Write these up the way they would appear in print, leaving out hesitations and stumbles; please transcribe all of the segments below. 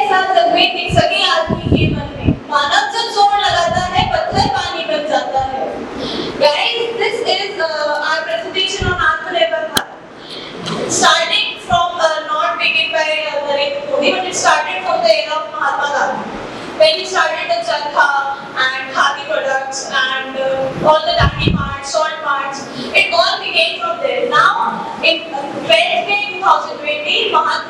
साथ जगमें दिख सके आदमी के मन में, मानव जब जोर लगाता है पत्थर पानी बन जाता है. Guys, this is our presentation on Atmanirbhar Bharat. Starting from not begin by Narendra Modi, but it started from the era of Mahatma Gandhi, when he started the Charkha and Khadi products and all the dairy marts, salt marts. It all began from there. Now, in 12th May 2020, our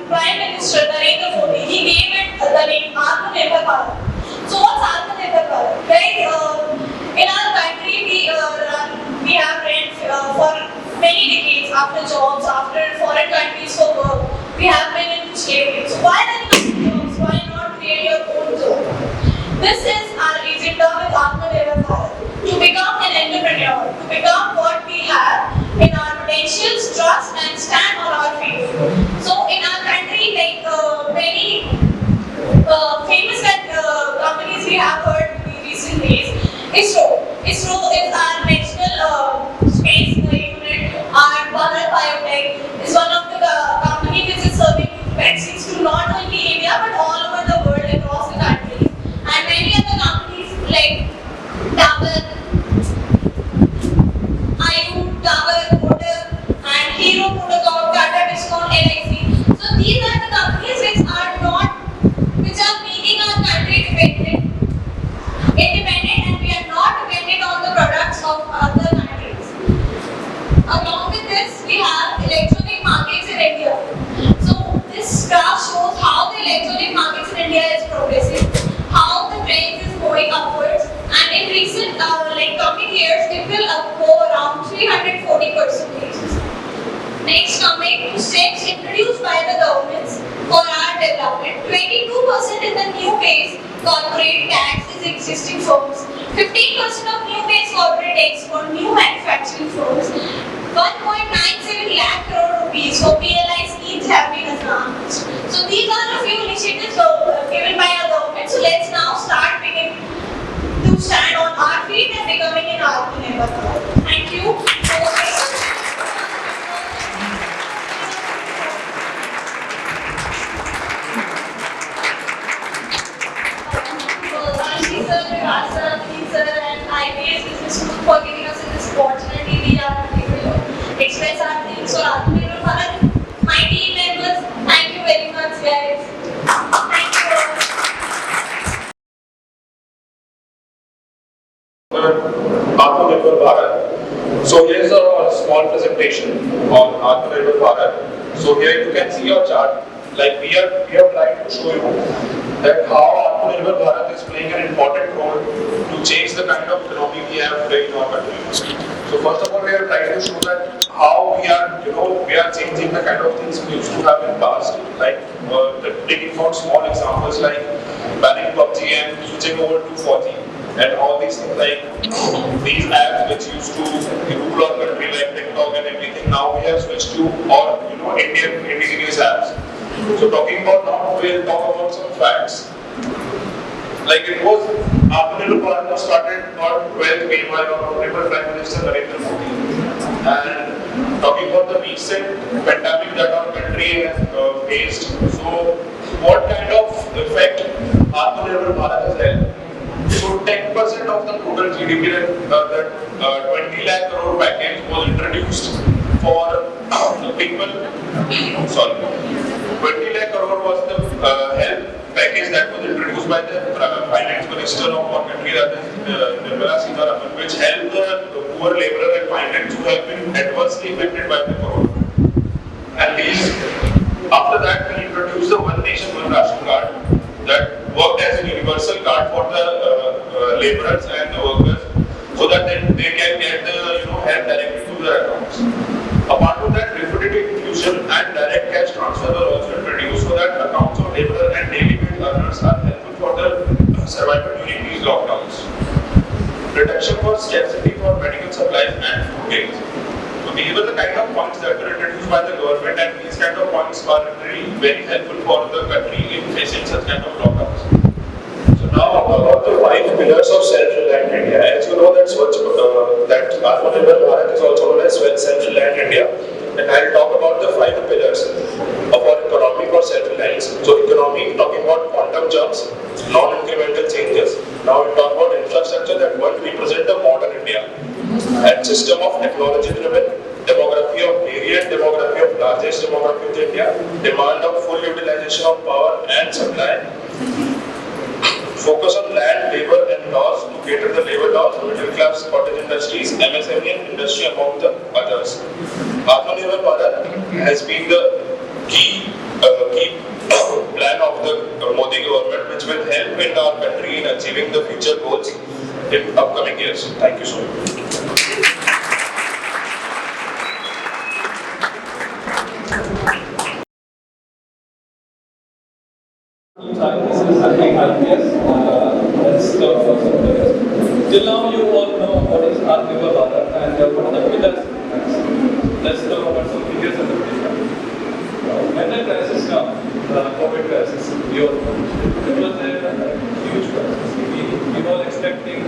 Prime Minister Narendra Modi, he gave it the name Atmanirbhar Bharat. So what's Atmanirbhar Bharat? Right? In our country, we have rent for many decades after jobs, after foreign countries for work. We have been into slavery. So why then jobs? Why not create your own job? This is our agenda with Atmanirbhar Bharat. To become an entrepreneur, to become what we have in our potentials, trust and stand on our feet. So in our country, like many famous companies we have heard in recent days, ISRO is our national space unit. Our Bharat Biotech is one of the companies which is serving vaccines to not only India but all over the world, across the country. And many other companies like Dabur, and Hero Protocol, Tata Discount, LIC. So these are the companies which are making our country independent, and we are not dependent on the products of other countries. Along with this, we have electronic markets in India. So this graph shows how the electronic markets in India is progressing, how the trend is going upwards, and in recent coming years, it will go around 340%. Next, coming to steps introduced by the governments for our development. 22% in the new base corporate tax is existing firms. 15% of new base corporate tax for new manufacturing firms. 1.97 lakh crore rupees for PLI schemes have been announced. So these are a few initiatives given by our government. So let's now start beginning to stand on our feet and becoming an Atmanirbhar Bharat. Thank you. Sir, and IPS Business School for giving us this opportunity. We are able to express our things for Atmanirbhar Bharat. My team members, thank you very much, guys. Thank you. Atmanirbhar Bharat. So here is a small presentation on Atmanirbhar Bharat. So here you can see your chart. Like we are trying to show you that how Atmanirbhar Bharat is playing an important role to change the kind of economy we have today in our country. So first of all, we are trying to show that how we are changing the kind of things we used to have in past, like taking from small examples like banning PUBG and switching over to 4G. And all these things like these apps which used to rule our country like TikTok and everything, now we have switched to indigenous apps. So talking about now, we'll talk about some facts. Like it was Atmanirbhar Bharat was started on 12th May by our Honorable Prime Minister Narendra Modi. And talking about the recent pandemic that our country has faced, so what kind of effect Atmanirbhar Bharat has had? So 10% of the total GDP that 20 lakh crore package was introduced for people. Sorry, 20 lakh crore was the health package that was introduced by the finance minister of our country, that is Nirmala Sitharaman, which helped the poor laborer and migrants who have been adversely affected by the corona. And after that, we introduced the One Nation One Ration card that worked as a universal card for the laborers and the workers, so that they can get the help directly to their accounts. Apart from that, liquidity infusion and direct cash transfer were also introduced, so that accounts of laborer and daily wage earners are helpful for the survival during these lockdowns. Reduction for scarcity for medical supplies and food grains. So these were the kind of points that were introduced by the government, and these kind of points are really very helpful for the country in facing such kind of lockdowns. So now about the 5 pillars of self-reliant India. As you know that Atmanirbhar Bharat is also known as self-reliant India, and I'll talk about the 5 pillars of our economic or self-reliance. So system of technology-driven, demography of area and demography of largest demography of India, demand of full utilization of power and supply, focus on land, labor and laws to cater the labor laws, middle class, cottage industries, MSME and industry among the others. Atmanirbhar Bharat has been the key plan of the Modi government, which will help in our country in achieving the future goals in upcoming years. Thank you so much. This is IPS. Let's talk about something else. Till now, you all know what is Atmanirbhar Bharat and what are the pillars. Let's talk about some figures and the pillars. When the crisis comes, the COVID crisis, we all know, it was a huge crisis. We were expecting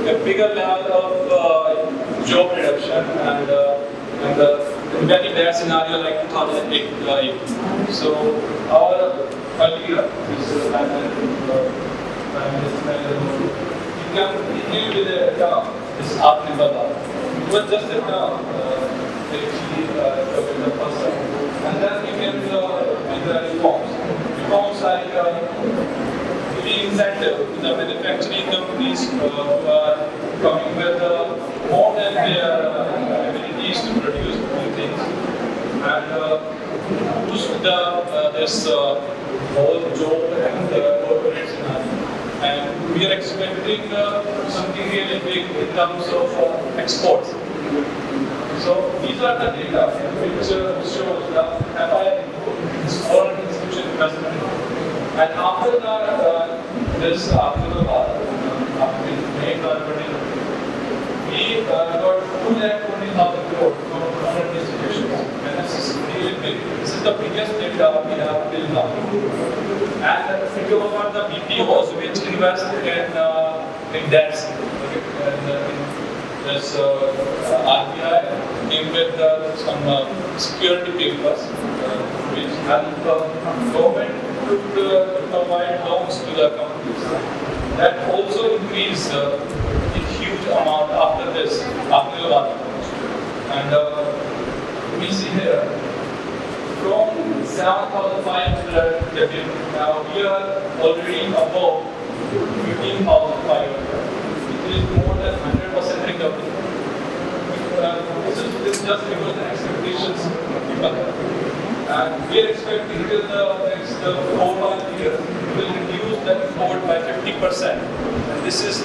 a bigger level of job reduction and very bad scenario like 2008. So our earlier, this Prime Minister, he came with a term, this Atmanirbhar Bharat. It was just a term, that he took in the first time. And then he came with the reforms. Reforms like giving incentive to the manufacturing companies who are coming with more than their abilities to produce new things. And boost this whole job and corporate scenario. And we are expecting something really big in terms of exports. So these are the data which shows the FII foreign institution investment. And after that, this Atmanirbhar Bharat, after May 2020, we got 2,20,000 crore from foreign institutions. And this is really big. This is the biggest data we have till now. And think about the BPOs which invest in debts. This RBI came with some security papers which help government to provide loans to the companies. That also increased a huge amount after this Atmanirbhar Bharat. And we see here from 7,500 now we are already above 15,500. It is more than 100% recovery. This is just because the expectations people have. And we are expecting till the next 4-5 years, we will reduce that import by 50%. And this is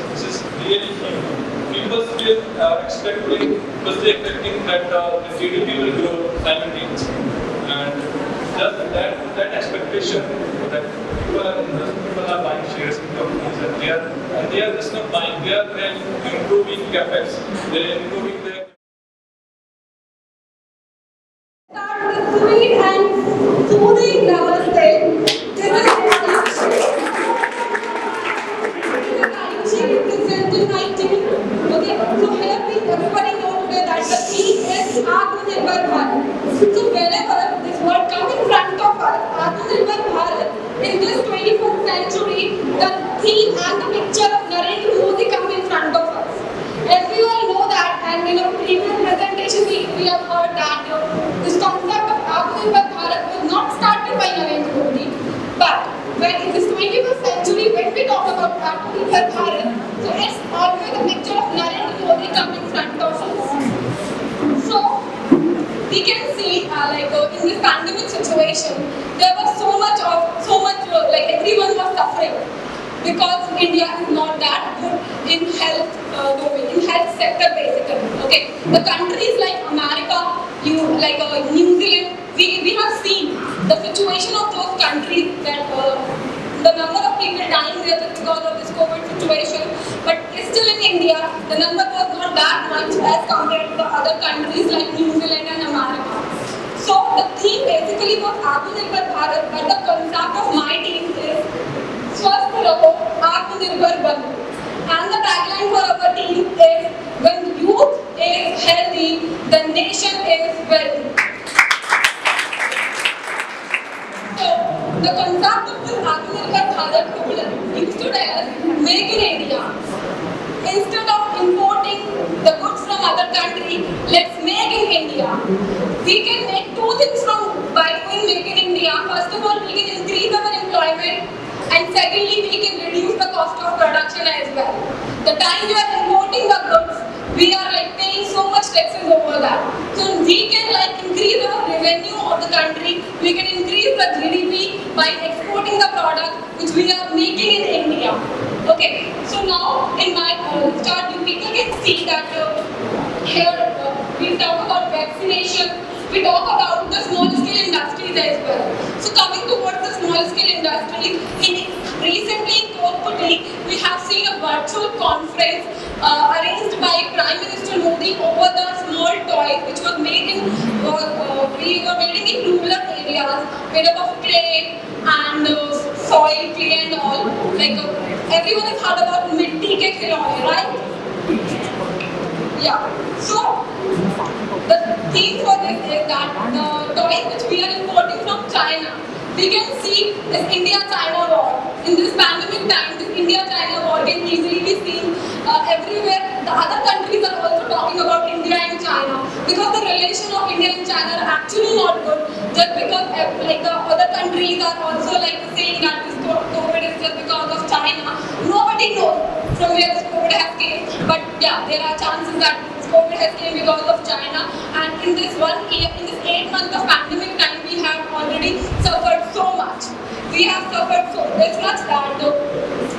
really huge. People still are expecting that the GDP will grow simultaneously. And just that expectation that people are buying shares in companies and they are just not buying, they are improving capex, they are improving their Sweet and soothing namaste. This is presented by team. Okay, so here everybody know today that the theme is Atmanirbhar Bharat. So whenever this word comes in front of us, Atmanirbhar Bharat, in this 21st century, the theme and the picture of Narendra Modi come in front of us. As we all know that, and in a previous presentation we have heard that this concept of Atmanirbhar Bharat was not started by Narendra Modi, but when in this 21st century, when we talk about Atmanirbhar Bharat, so it's always a picture of Narendra Modi coming in front of us. So we can see in this pandemic situation, there was so much like everyone was suffering because India is not that good in health domain, in health sector basically. Okay, the countries like America, New Zealand, we have seen the situation of those countries that the number of people dying there because of this COVID situation, but still in India, the number was not that much as compared to the other countries like New Zealand and America. So the theme basically was Atmanirbhar Bharat, but the concept of my team is Swasth Raho, Atmanirbhar Bano. And the tagline for our team is, when youth is healthy, the nation is wealthy. So the concept of this Atmanirbhar Bharat ruler used to tell us, make in India. Instead of importing the goods from other country, let's make in India. We can make two things by doing make in India. First of all, we can increase our employment, and secondly, we can reduce the cost of production as well. The time we are importing the goods, we are paying so much taxes over that. So we can increase our revenue of the country. We can increase the GDP by exporting the product which we are making in India. Okay. So now in my chart, you people can see that here we talk about vaccination. We talk about the small scale industries as well. So coming towards the small scale industries, recently in Kolkata, we have seen a virtual conference arranged by Prime Minister Modi over the small toys which was made in we were made in rural areas, made up of clay and soil, clay and all. Everyone has heard about mitti ke khilone, right? Yeah. So the theme for this is that the toys which we are importing from China, we can see this India-China war. In this pandemic time, this India-China war can easily be seen everywhere. The other countries are also talking about India and China because the relation of India and China are actually not good. Just because the other countries are also saying that this COVID is just because of China. Nobody knows from where this COVID has came. But yeah, there are chances that COVID has came because of China, and in this 1 year, in this 8 months of pandemic time, we have already suffered so much. We have suffered so much that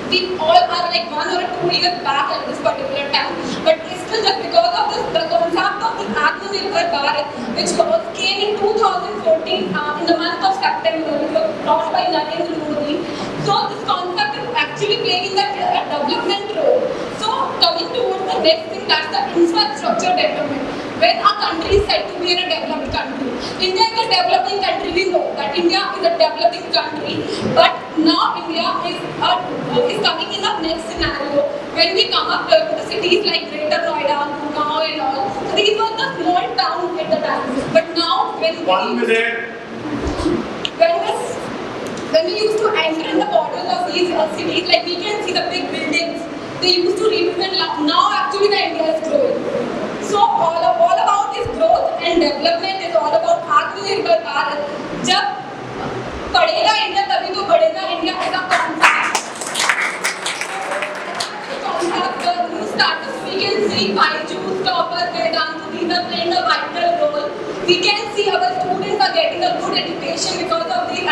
we all are 1 or 2 years back at this particular time. But still, just because of this, the concept of this Atmanirbhar Bharat, which came in 2014 in the month of September, which was launched by Narendra Modi. So this concept is actually playing a development role. So coming towards the next thing, that's the infrastructure development. When a country is said to be in a developed country, India is a developing country. We know that India is a developing country, but now India is coming in the next scenario when we come up to the cities like Greater Noida, Gurgaon and all. So these were the small towns at the time, but now when we used to enter in the borders of these cities, we can see the big buildings. They used to represent now actually the India is growing. So all about this growth and development is all about Atmanirbhar Bharat. जब पढ़ेगा India तभी तो बढ़ेगा India ऐसा concept. The new startups we can see Byju's, Topper, Vedanta, these are playing a vital role. We can see our students are getting a good education because of these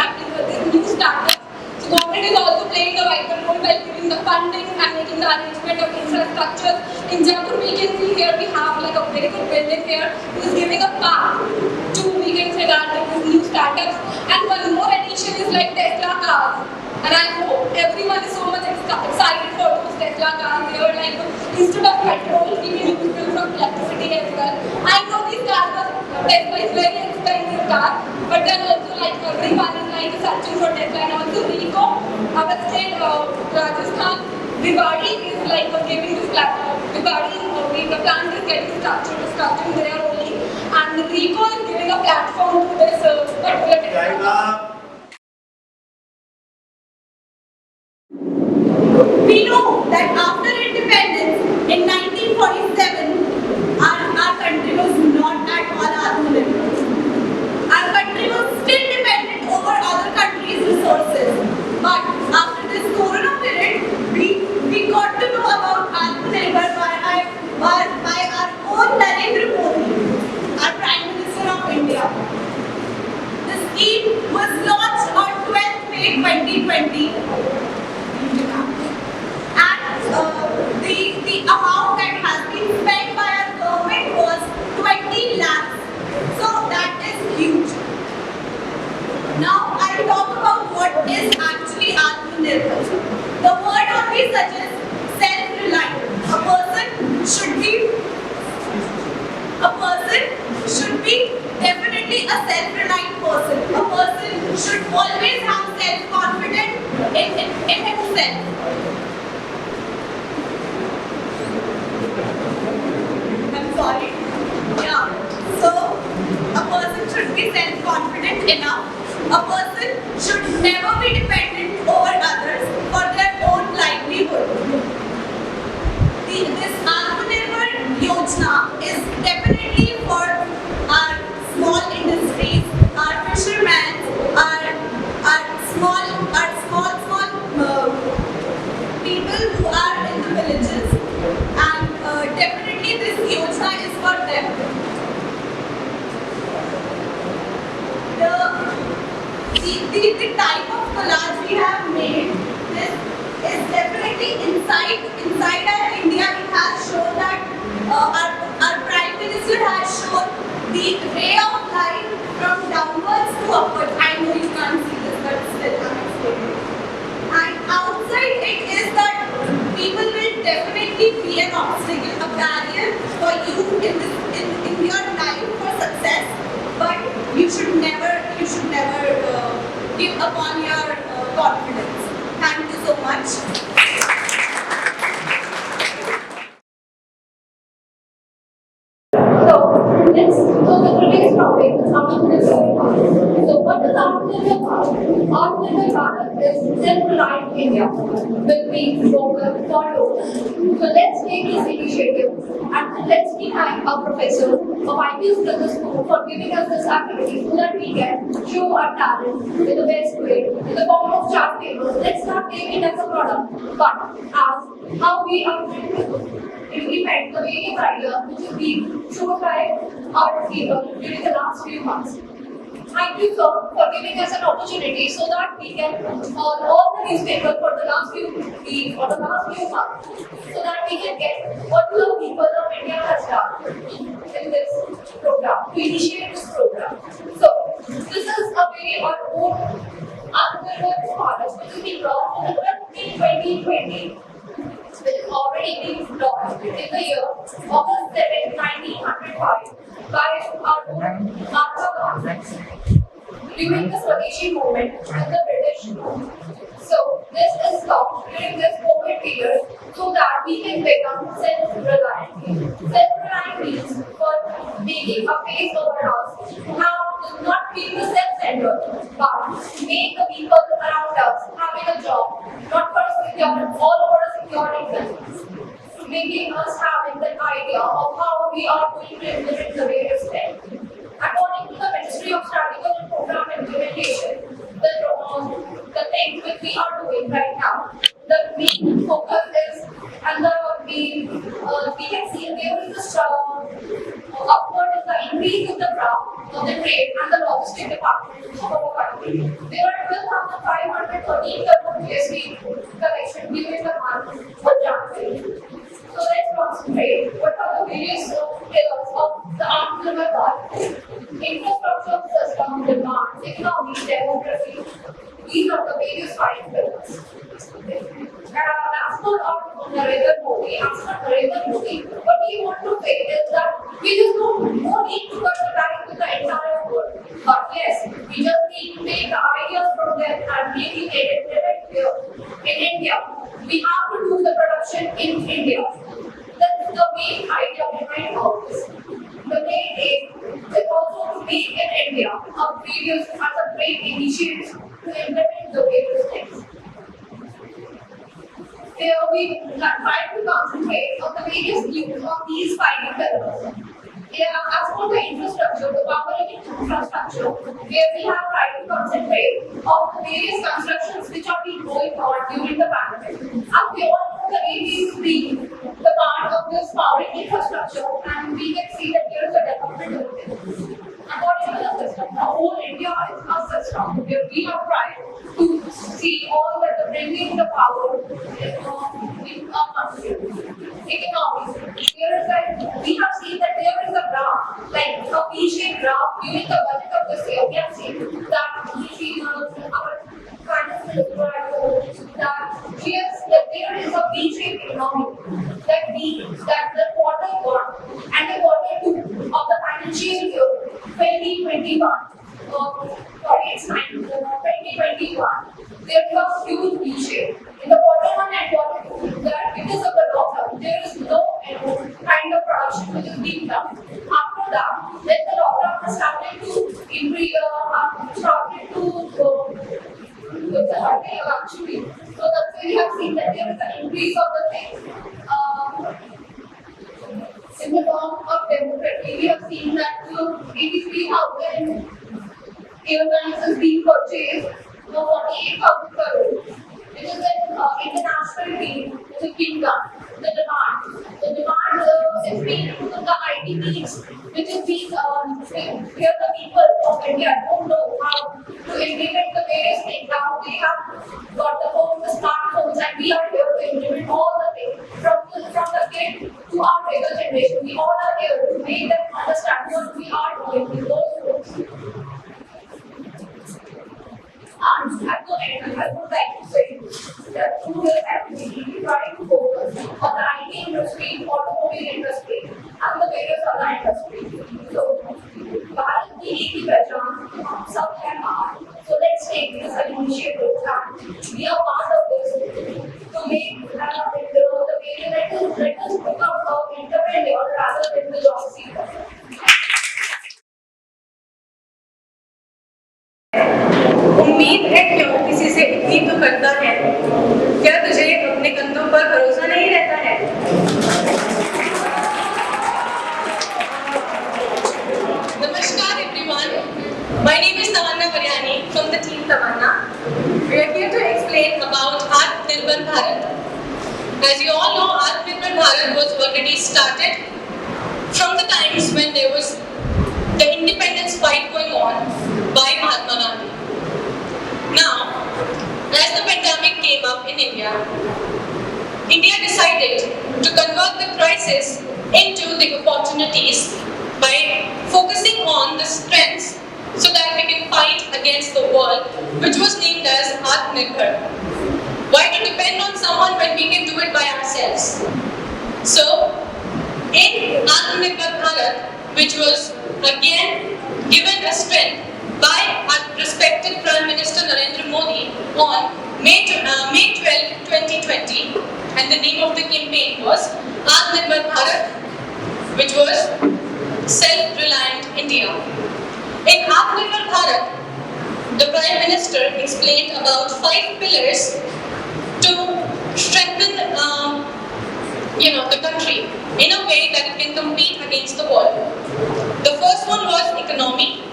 new startups. So government is also playing a vital role by giving the funding and making the arrangement of infrastructure. In Jaipur, we can see here we have a very good building here who is giving a path to, we can say that, new startups. And one more addition is Tesla cars. And I hope everyone is so much excited for those Tesla cars. They were instead of petrol, we can use them from electricity as well. I know these cars Tesla is very expensive car, but then also everyone is searching for Tesla, and also Rico, our state Rajasthan, Bhiwadi is giving this platform. Bhiwadi, the plant is getting structured there only, and Rico is giving a platform to this particular technology. We know that after independence in 1947, our country was not at all Atmanirbhar. Our country was still dependent over other countries' resources. But after this Corona period, we got to know about Atmanirbhar by our own Narendra Modi, our Prime Minister of India. The scheme was launched on 12th May 2020. The amount that has been spent by our government was 20 lakhs. So that is huge. Now I'll talk about what is actually Atmanirbhar. The word only suggests self-reliant. A person should be definitely a self-reliant person. A person should always have self-confidence in himself. Sorry. Yeah. So a person should be self-confident enough. A person should never be dependent over others for their own livelihood. This Atmanirbhar Yojana Yojana is definitely for our small industries, our fishermen, our small people who are in the villages, and definitely this Yojana is for them. The type of collage we have made, this is definitely inside our India. It has shown that our Prime Minister has shown the ray of light from downwards to upwards. I know you can't see this, but still I'm explaining. And outside it is that people will definitely be an obstacle, a barrier for you in your life for success. But you should never give up on your confidence. Thank you so much. So the today's topic is Atmanirbhar Bharat. So what is Atmanirbhar Bharat? Atmanirbhar Bharat is self-reliant India will be focused followed. So let's take this initiative and let's thank our professor of IPS Business School for giving us this activity so that we can show our talent in the best way in the form of chart papers. Let's not take it as a product, but as how we are implement the various ideas which is being shown by our people during the last few months. Thank you, sir, for giving us an opportunity so that we can all the newspapers for the last few weeks or the last few months, so that we can get what the people of India has done in this program, to initiate this program. So, this is a very our own Atmanirbhar Bharat, which has been launched in 2020. Which is already being launched in the year August 7, 1905 by our own Mahatma Gandhi during the Swadeshi movement in the British. So this is launched during this COVID period so that we can become self-reliant. Self-reliant means for making a face over us to not be the self-centered, but make the people around us having a job, not for a secure, all for a secure reason. Making us having that idea of how we are going to implement the various steps. According to the Ministry of Strategic and Program Implementation, the things which we are doing right now, the main focus is, and we can see there is a upward is the increase in the graph of the trade and the logistic department of our country. There are 12,513 crore GST collection during the month of January. So let's concentrate what are the various pillars of the Atmanirbhar Bharat. Infrastructure, system, demand, economy, demography. These are the various 5 pillars. As for our Narendra Modi, what we want to say is that we just don't need to cut the time with the entire world. But yes, we just need to take the ideas from them and make it implement here in India. We have to do the production in India. That's the main idea behind all this. The main aim is also to make in India a previous as a great initiative to implement the various things. Here we try to concentrate on the various views on these 5 pillars. As for the infrastructure, the powering infrastructure, where we have tried to concentrate on the various constructions which are being going on during the pandemic. As we all know, the AV is the part of this powering infrastructure, and we can see that there is a development of it. According to the system, the whole India is a system where we have tried to see all that the bringing the power in our country. Economy. We have seen that there is a graph, like a V-shaped graph during the budget of this year. We have seen that our finance minister that there is a V-shaped economy that the quarter 1 and the quarter 2 of the financial year 2021. It's 2021. There is a huge V-shape. In the quarter 1 and quarter 2, because of the lockdown, there is no kind of production which is being done. After that, when the lockdown has started to increase, actually, so that's why we have seen that there is an increase of the things. In the form of democracy, we have seen that 83,000 airlines is being purchased for 48,000 crores, which is an international deal which is being done. The demand is being the IT needs, which is being here the people of India don't know how to implement the various things. Now they have got the phones, the smartphones, and we are here to implement all the things from the kid to our bigger generation. We all are here to make them understand what we are doing with those phones. At the end, I would like to say that through this activity, we try to focus on the IT industry, automobile industry, and the various other industries. So, Bharat की पहचान हम सब है बाहर. So let's take this initiative and be a part of this to make the way let us become an entrepreneur rather than the job seeker. उम्मीद है क्यों किसी से इतनी तो करता है, क्या तुझे अपने कंधों पर भरोसा नहीं रहता है? Namaskar everyone, my name is Tamanna Varyani from the team Tamanna. We are here to explain about Atmanirbhar Bharat. As you all know, Atmanirbhar Bharat was already started from the times when there was the independence fight going on by Mahatma Gandhi. Now, as the pandemic came up in India, India decided to convert the crisis into the opportunities by focusing on the strengths so that we can fight against the world, which was named as Atmanirbhar. Why to depend on someone when we can do it by ourselves? So, in Atmanirbhar Bharat, which was again given a strength by our respected Prime Minister Narendra Modi on May 12, 2020, and the name of the campaign was Atmanirbhar Bharat, which was Self-Reliant India. In Atmanirbhar Bharat, the Prime Minister explained about 5 pillars to strengthen the country in a way that it can compete against the world. The first one was economy.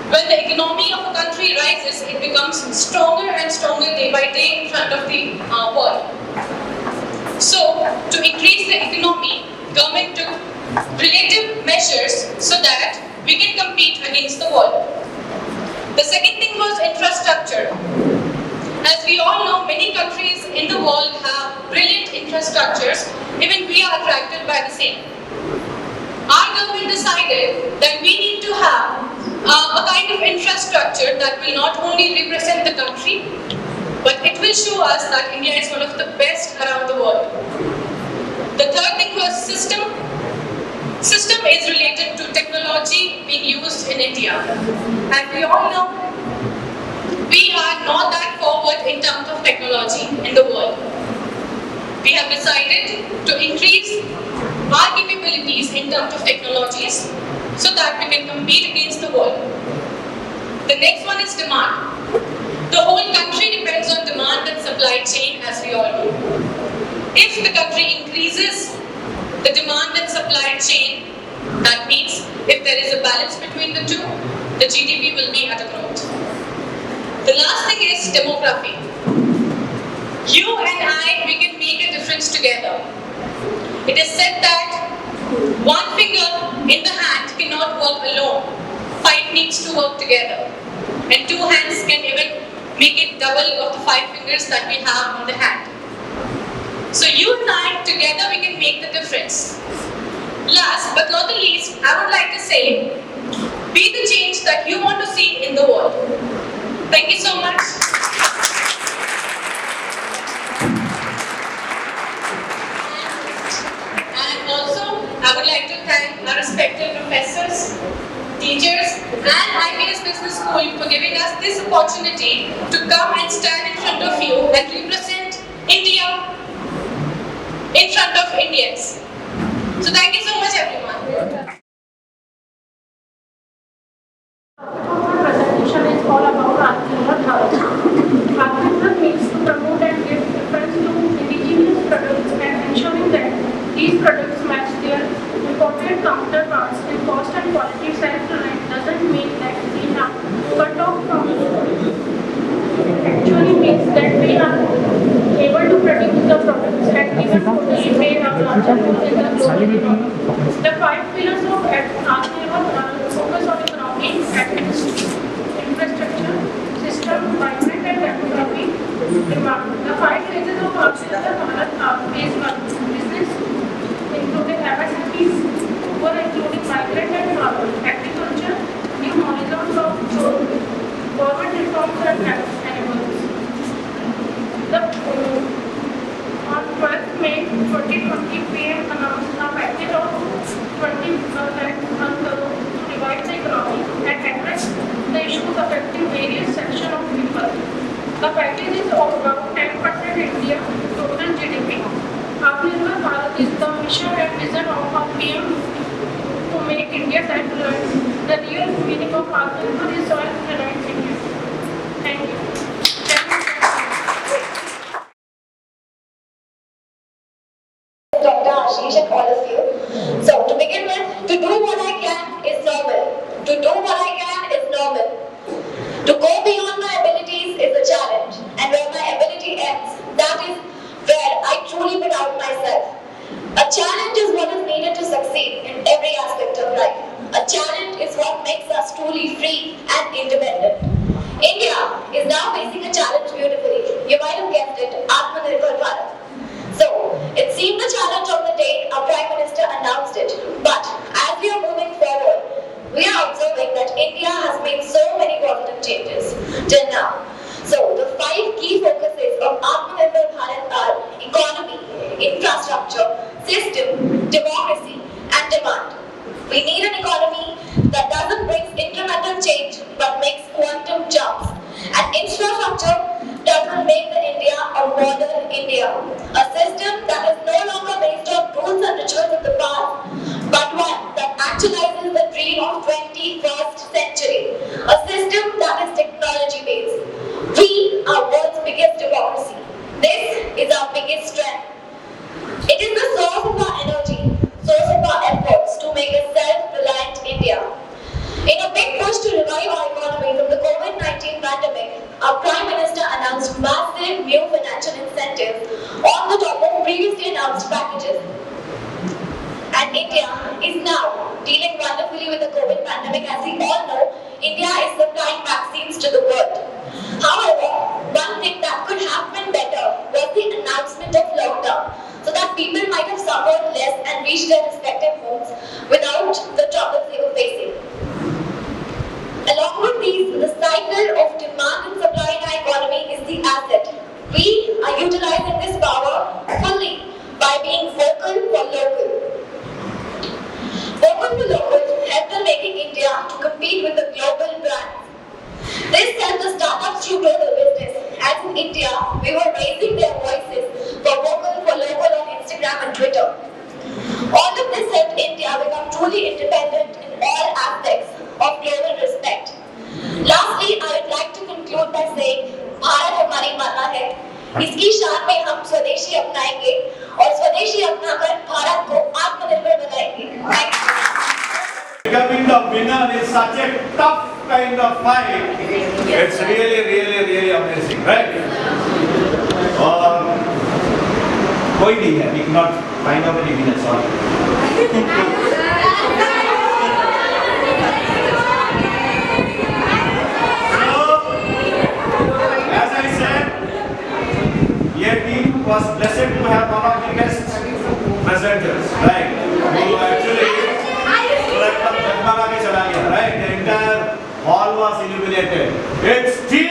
When the economy of a country rises, it becomes stronger and stronger day by day in front of the world. So, to increase the economy, government took relative measures so that we can compete against the world. The second thing was infrastructure. As we all know, many countries in the world have brilliant infrastructures, even we are attracted by the same. Our government decided that we need to have a kind of infrastructure that will not only represent the country, but it will show us that India is one of the best around the world. The third thing was system. System is related to technology being used in India. And we all know, we are not that forward in terms of technology in the world. We have decided to increase our capabilities in terms of technologies so that we can compete against the world. The next one is demand. The whole country depends on demand and supply chain, as we all know. If the country increases the demand and supply chain, that means if there is a balance between the two, the GDP will be at a growth. The last thing is demography. You and I, we can make a difference together. It is said that one finger in the hand cannot work alone. 5 needs to work together. And 2 hands can even make it double of the 5 fingers that we have on the hand. So you and I, together we can make the difference. Last but not the least, I would like to say, be the change that you want to see in the world. Thank you so much. And also, I would like to thank our respected professors, teachers, and IPS Business School for giving us this opportunity to come and stand in front of you and represent India in front of Indians. So thank you so much, everyone. Presentation is all about Atmanirbhar Bharat. Atmanirbhar means to promote and give preference to indigenous products and ensuring that these products match their animals. On 12th May 2020, PM announced a package of 20 lakh crore to revive the economy and address the issues affecting various sections of people. The package is of around 10% India total GDP. Atmanirbhar Bharat is the mission and vision of our PM to make India self-reliant. The real meaning of Atmanirbhar is self-reliant India. Thank you. Dr. Ashish and all of you. So to begin with, to do what I can is normal. To do what I can is normal. To go beyond my abilities is a challenge. And where my ability ends, that is where I truly put out myself. A challenge is what is needed to succeed in every aspect of life. A challenge is what makes us truly free and independent. India is now facing a challenge beautifully. You might have guessed it, Atmanirbhar Bharat. So, it seemed a challenge on the day our Prime Minister announced it. But as we are moving forward, we are observing that India has made so many positive changes till now. So, the 5 key focuses of Atmanirbhar Bharat are economy, infrastructure, system, democracy, and demand. We need an economy that doesn't bring incremental change but makes quantum jumps. And infrastructure doesn't make the India a modern India. A system that is no longer based on rules and rituals of the past, but one that actualizes the dream of 21st century. A system that is technology based. We are world's biggest democracy. This is our biggest strength. It is the source of our energy, source of our efforts to make a self-reliant India. In a big push to revive our economy from the COVID-19 pandemic, our Prime Minister announced massive new financial incentives on the top of previously announced packages. And India is now dealing wonderfully with the COVID pandemic. As we all know, India is supplying vaccines to the world. However, one thing that could have been better was the announcement of lockdown, so that people might have suffered less and reached their respective homes without the troubles they were facing. Along with these, the cycle of demand and supply in our economy is the asset. We are utilizing this power fully by being vocal for local. Vocal for local helped in making India to compete with the global brands. This helped the startups to grow their business. As in India, we were raising their voices for vocal for local on Instagram and Twitter. All of this helped India become truly independent in all aspects of global respect. Lastly, I would like to conclude by saying, Bharat हमारी माता है. इसकी शान में हम स्वदेशी अपनाएंगे और स्वदेशी अपनाकर भारत को आत्मनिर्भर बनाएंगे. Thank you. Becoming the winner is such a tough kind of fight. It's really amazing, right? कोई नहीं है, we cannot find out any winner, sorry. As I said, your team was blessed to have one of the best presenters, right? Who actually right? The entire hall was illuminated. It's team